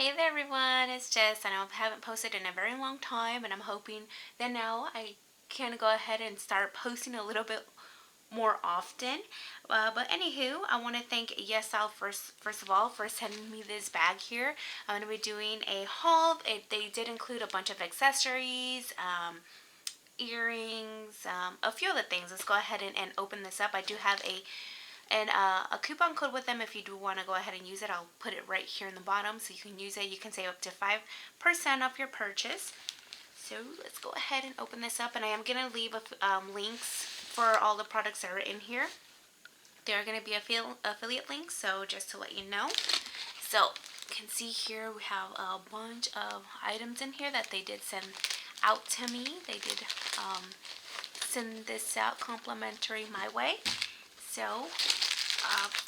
Hey there everyone, it's Jess. I know I haven't posted in a very long time and I'm hoping that now I can go ahead and start posting a little bit more often. But anywho, I want to thank YesStyle first of all for sending me this bag here. I'm going to be doing a haul. They did include a bunch of accessories, earrings, a few other things. Let's go ahead and open this up. I do have a coupon code with them if you do want to go ahead and use it. I'll put it right here in the bottom so you can use it. You can save up to 5% off your purchase. So let's go ahead and open this up, and I am going to leave links for all the products that are in here. There are going to be affiliate links, so just to let you know. So you can see here we have a bunch of items in here that they did send out to me. They did send this out complimentary my way. So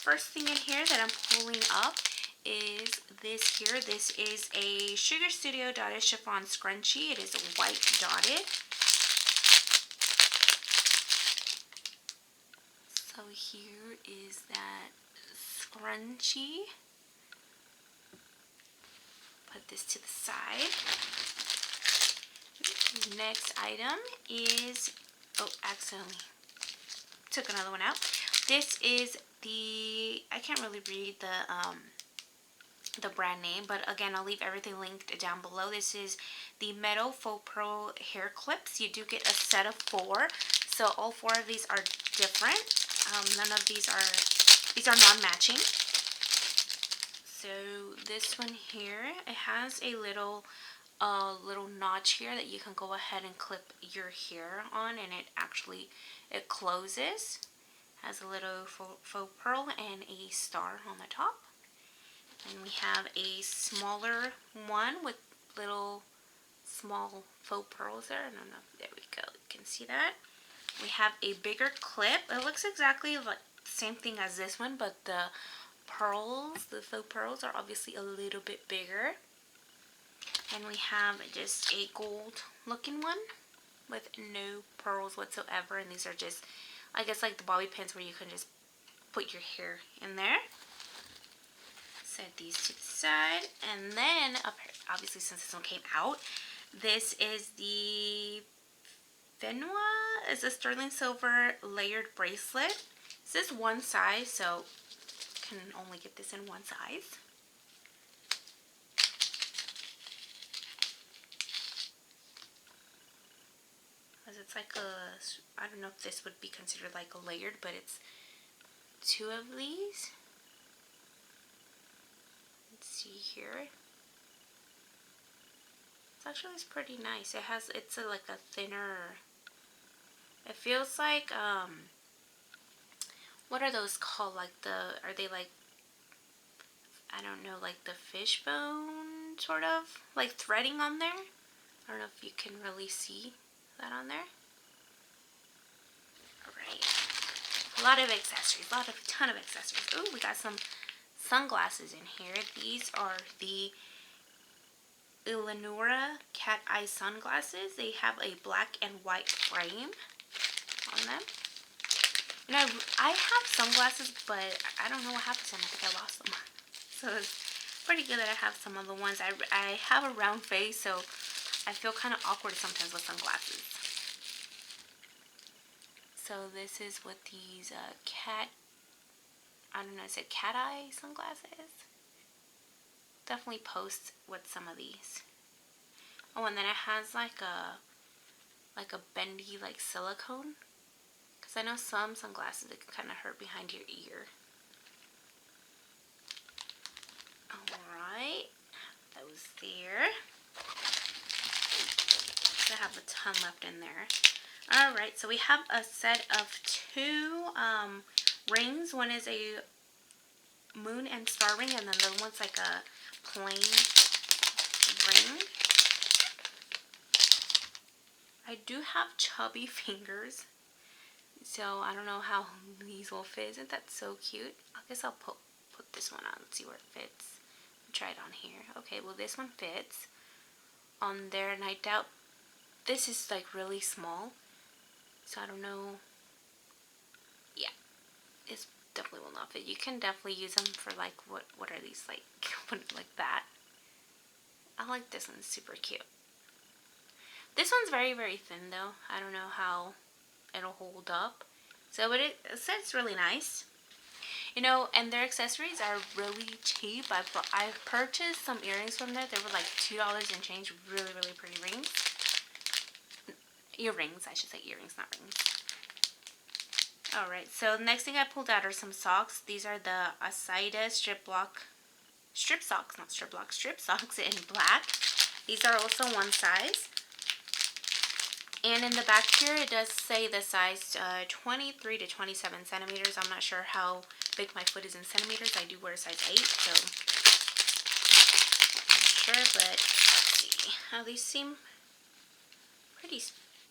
first thing in here that I'm pulling up is this here. This is a Sugar Studio Dotted Chiffon Scrunchie. It is white dotted. So here is that scrunchie. Put this to the side. Next item is, oh, accidentally took another one out. This is I can't really read the brand name, but again, I'll leave everything linked down below. This is the Meadow Faux Pearl hair clips. You do get a set of 4, so all 4 of these are different. None of these are non-matching. So this one here, it has a little notch here that you can go ahead and clip your hair on, and it closes. Has a little faux pearl and a star on the top. And we have a smaller one with little small faux pearls there. I don't know. There we go. You can see that. We have a bigger clip. It looks exactly like the same thing as this one, but the faux pearls are obviously a little bit bigger. And we have just a gold looking one with no pearls whatsoever. And these are just, I guess, like the bobby pins where you can just put your hair in there. Set these to the side. And then, obviously since this one came out, this is the Fenwa. It's a sterling silver layered bracelet. This is one size, so you can only get this in one size. It's like I don't know if this would be considered like a layered, but it's 2 of these. Let's see here. It's pretty nice. It's like a thinner, it feels like, what are those called? Like are they like, I don't know, like the fishbone sort of, like threading on there? I don't know if you can really see that on there. Alright. A lot of accessories. Ton of accessories. Oh, we got some sunglasses in here. These are the Eleonora cat eye sunglasses. They have a black and white frame on them. You know, I have sunglasses, but I don't know what happened to them. I think I lost them. So it's pretty good that I have some of the ones. I have a round face, so I feel kind of awkward sometimes with sunglasses. So this is what these I don't know, is it cat eye sunglasses? Definitely post with some of these. Oh, and then it has like a bendy like silicone. Because I know some sunglasses, it can kind of hurt behind your ear. Alright, those there. I have a ton left in there. Alright, so we have a set of 2 rings. One is a moon and star ring, and then the one's like a plain ring. I do have chubby fingers, so I don't know how these will fit. Isn't that so cute? I guess I'll put this one on and see where it fits. Try it on here. Okay, well this one fits on there, and I doubt this is like really small, so I don't know. Yeah, it's definitely will not fit. You can definitely use them for like what are these, like like that. like this one. It's super cute. This one's very, very thin though. I don't know how it'll hold up. So, but it says really nice. You know, and their accessories are really cheap. I've purchased some earrings from there. They were like $2 and change. Really, really pretty rings. Earrings, I should say earrings, not rings. Alright, so the next thing I pulled out are some socks. These are the Asida strip socks in black. These are also one size. And in the back here, it does say the size 23 to 27 centimeters. I'm not sure how big my foot is in centimeters. I do wear a size 8, so I'm not sure, but let's see. Oh, these seem pretty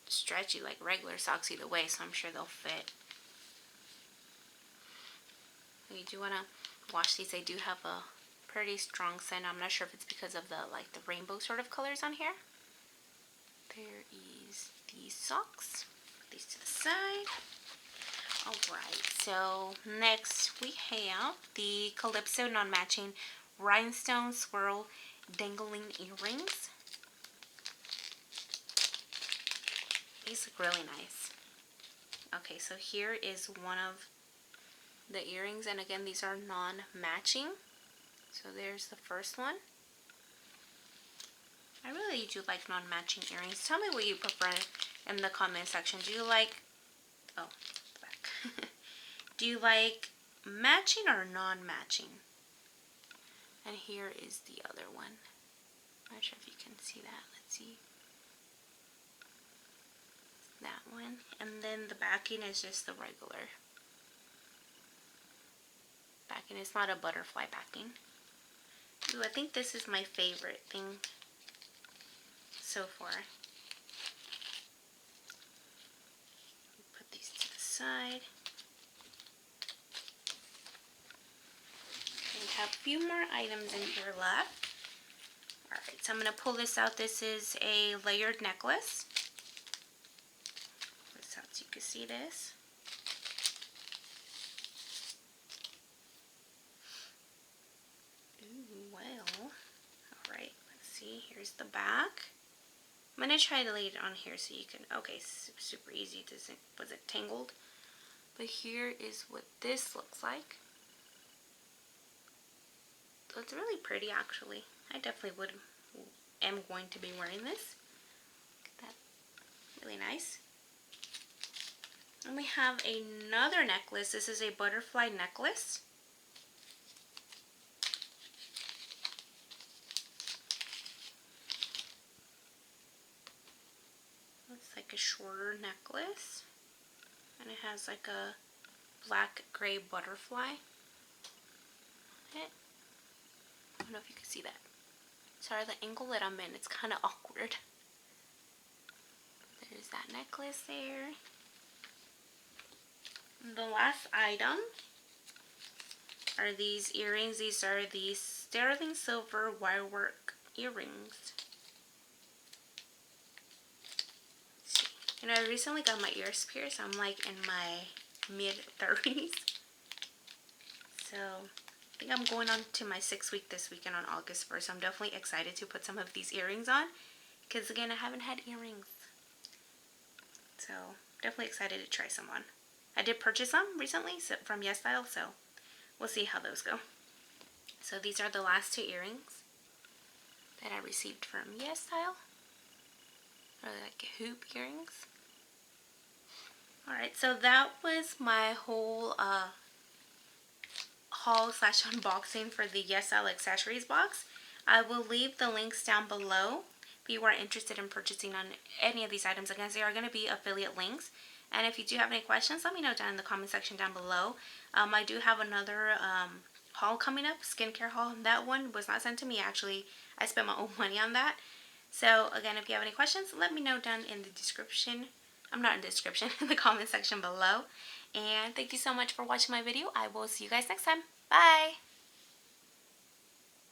stretchy, like regular socks either way, so I'm sure they'll fit. You do want to wash these. They do have a pretty strong scent. I'm not sure if it's because of the rainbow sort of colors on here. There is these socks. Put these to the side. Alright, so next we have the Calypso non-matching rhinestone swirl dangling earrings. These look really nice. Okay, so here is one of the earrings, and again, these are non-matching. So there's the first one. I really do like non-matching earrings. Tell me what you prefer in the comment section. Do you like, oh, the back. Do you like matching or non-matching? And here is the other one. I'm not sure if you can see that. Let's see. That one. And then the backing is just the regular backing. It's not a butterfly backing. Ooh, I think this is my favorite thing so far. Put these to the side. We have a few more items in here left. Alright, so I'm going to pull this out. This is a layered necklace. Pull this out so you can see this. Ooh, well. Alright, let's see. Here's the back. I'm going to try to lay it on here so you can, okay, super easy. Was it tangled? But here is what this looks like. So it's really pretty actually. I definitely am going to be wearing this. Look at that. Really nice. And we have another necklace. This is a butterfly necklace. It's like a shorter necklace, and it has like a black gray butterfly on it. I don't know if you can see that. Sorry, the angle that I'm in, it's kind of awkward. There's that necklace there. And the last item are these earrings. These are the sterling silver wirework earrings. You know, I recently got my ears pierced. I'm like in my mid-30s. So, I think I'm going on to my 6th week this weekend on August 1st. I'm definitely excited to put some of these earrings on. Because, again, I haven't had earrings. So, definitely excited to try some on. I did purchase some recently from YesStyle, so we'll see how those go. So, these are the last 2 earrings that I received from YesStyle. Really like hoop earrings. Alright, so that was my whole haul / unboxing for the YesStyle accessories box. I will leave the links down below if you are interested in purchasing on any of these items. Again, they are going to be affiliate links. And if you do have any questions, let me know down in the comment section down below. I do have another haul coming up, skincare haul. That one was not sent to me. Actually, I spent my own money on that. So, again, if you have any questions, let me know down in the description. I'm not in the description, in the comment section below. And thank you so much for watching my video. I will see you guys next time. Bye!